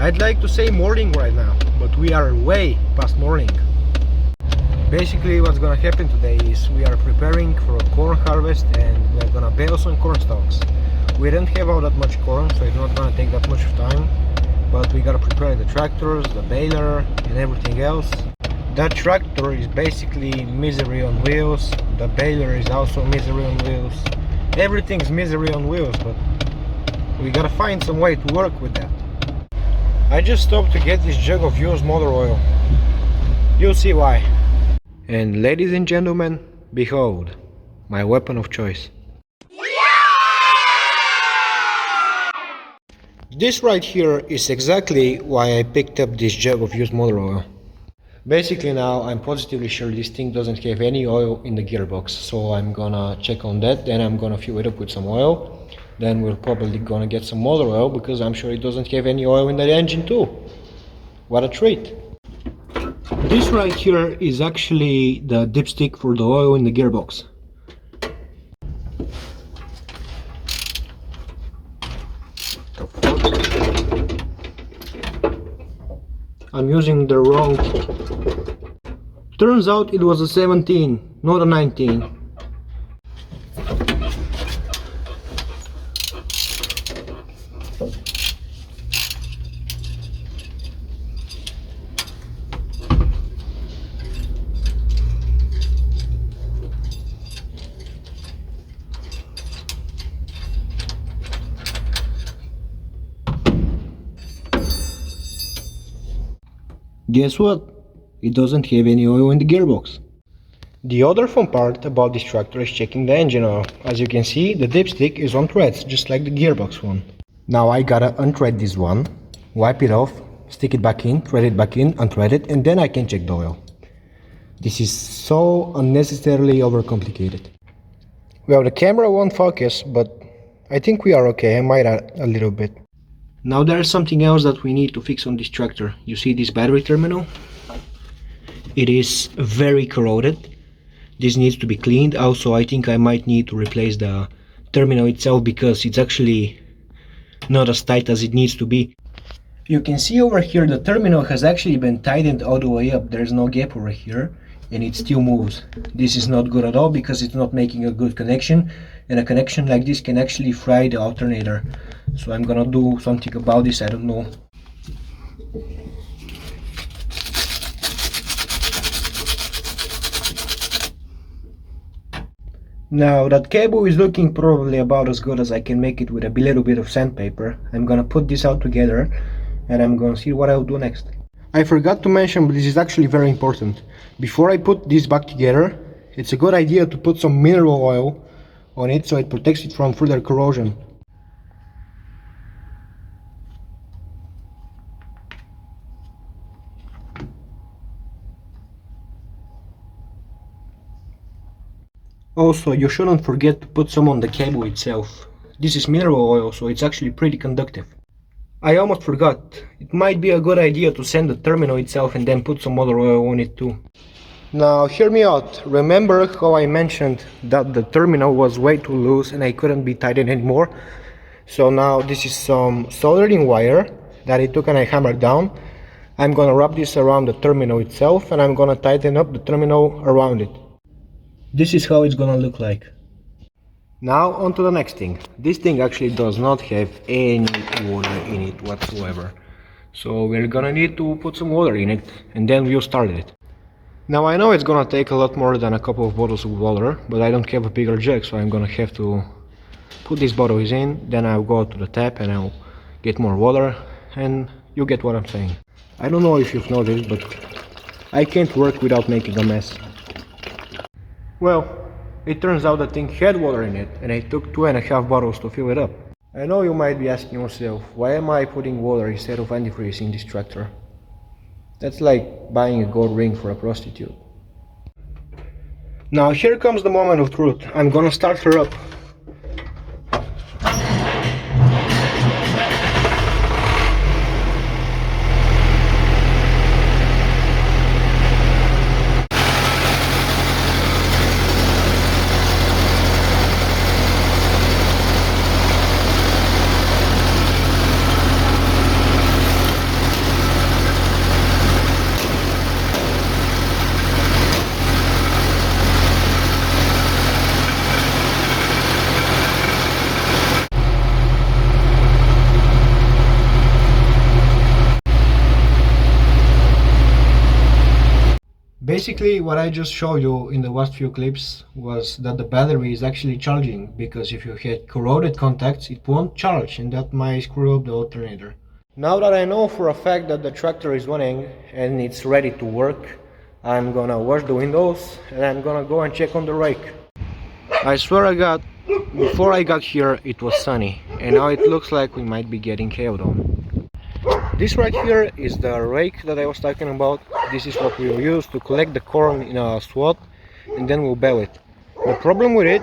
I'd like to say morning right now, but we are way past morning. Basically what's gonna happen today is we are preparing for a corn harvest and we're gonna bale some corn stalks. We don't have all that much corn, so it's not gonna take that much time, but we gotta prepare the tractors, the baler and everything else. That tractor is basically misery on wheels, the baler is also misery on wheels. Everything's misery on wheels, but we gotta find some way to work with that. I just stopped to get this jug of used motor oil. You'll see why. And ladies and gentlemen, behold, my weapon of choice. This right here is exactly why I picked up this jug of used motor oil. Basically now I'm positively sure this thing doesn't have any oil in the gearbox, so I'm gonna check on that, then I'm gonna fill it up with some oil. Then we're probably gonna get some motor oil because I'm sure it doesn't have any oil in the engine too. What a treat. This right here is actually the dipstick for the oil in the gearbox. I'm using the wrong. Turns out it was a 17, not a 19. Guess what? It doesn't have any oil in the gearbox. The other fun part about this tractor is checking the engine oil. As you can see, the dipstick is on threads, just like the gearbox one. Now I gotta unthread this one, wipe it off, stick it back in, thread it back in, unthread it, and then I can check the oil. This is so unnecessarily overcomplicated. Well, the camera won't focus, but I think we are okay. I might add a little bit. Now there's something else that we need to fix on this tractor. You see this battery terminal? It is very corroded. This needs to be cleaned. Also, I think I might need to replace the terminal itself because it's actually not as tight as it needs to be. You can see over here the terminal has actually been tightened all the way up. There's no gap over here and it still moves. This is not good at all because it's not making a good connection, and a connection like this can actually fry the alternator. So I'm gonna do something about this, I don't know. Now that cable is looking probably about as good as I can make it with a little bit of sandpaper. I'm gonna put this out together and I'm gonna see what I'll do next. I forgot to mention, but this is actually very important. Before I put this back together, it's a good idea to put some mineral oil on it so it protects it from further corrosion. Also, you shouldn't forget to put some on the cable itself. This is mineral oil, so it's actually pretty conductive. I almost forgot. It might be a good idea to sand the terminal itself and then put some motor oil on it too. Now hear me out. Remember how I mentioned that the terminal was way too loose and I couldn't be tightened anymore? So now this is some soldering wire that I took and I hammered down. I'm gonna wrap this around the terminal itself and I'm gonna tighten up the terminal around it. This is how it's gonna look like. Now on to the next thing. This thing actually does not have any water in it whatsoever. So we're gonna need to put some water in it and then we'll start it. Now I know it's gonna take a lot more than a couple of bottles of water, but I don't have a bigger jug, so I'm gonna have to put these bottles in, then I'll go to the tap and I'll get more water, and you get what I'm saying. I don't know if you've noticed, but I can't work without making a mess. Well, it turns out the thing had water in it, and I took 2.5 bottles to fill it up. I know you might be asking yourself, why am I putting water instead of antifreeze in this tractor? That's like buying a gold ring for a prostitute. Now here comes the moment of truth. I'm gonna start her up. Basically, what I just showed you in the last few clips was that the battery is actually charging, because if you had corroded contacts, it won't charge, and that might screw up the alternator. Now that I know for a fact that the tractor is running and it's ready to work, I'm gonna wash the windows and I'm gonna go and check on the rake. I swear I got, before I got here it was sunny, and now it looks like we might be getting hailed on. This right here is the rake that I was talking about. This is what we'll use to collect the corn in a swat, and then we'll bale it. The problem with it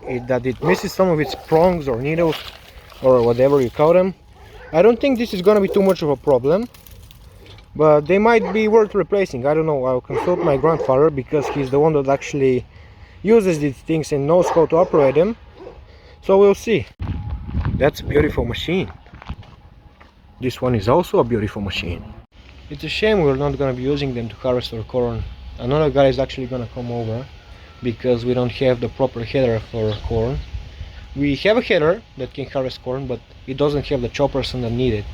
is that it misses some of its prongs or needles or whatever you call them. I don't think this is gonna be too much of a problem, but they might be worth replacing. I don't know. I'll consult my grandfather, because he's the one that actually uses these things and knows how to operate them. So we'll see. That's a beautiful machine. This one is also a beautiful machine. It's a shame we're not going to be using them to harvest our corn. Another guy is actually going to come over, because we don't have the proper header for corn. We have a header that can harvest corn, but it doesn't have the choppers underneath it.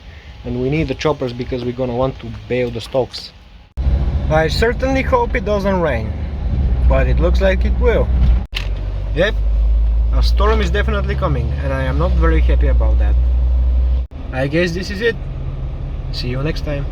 And we need the choppers because we're going to want to bale the stalks. I certainly hope it doesn't rain, but it looks like it will. Yep, a storm is definitely coming, and I am not very happy about that. I guess this is it. See you next time.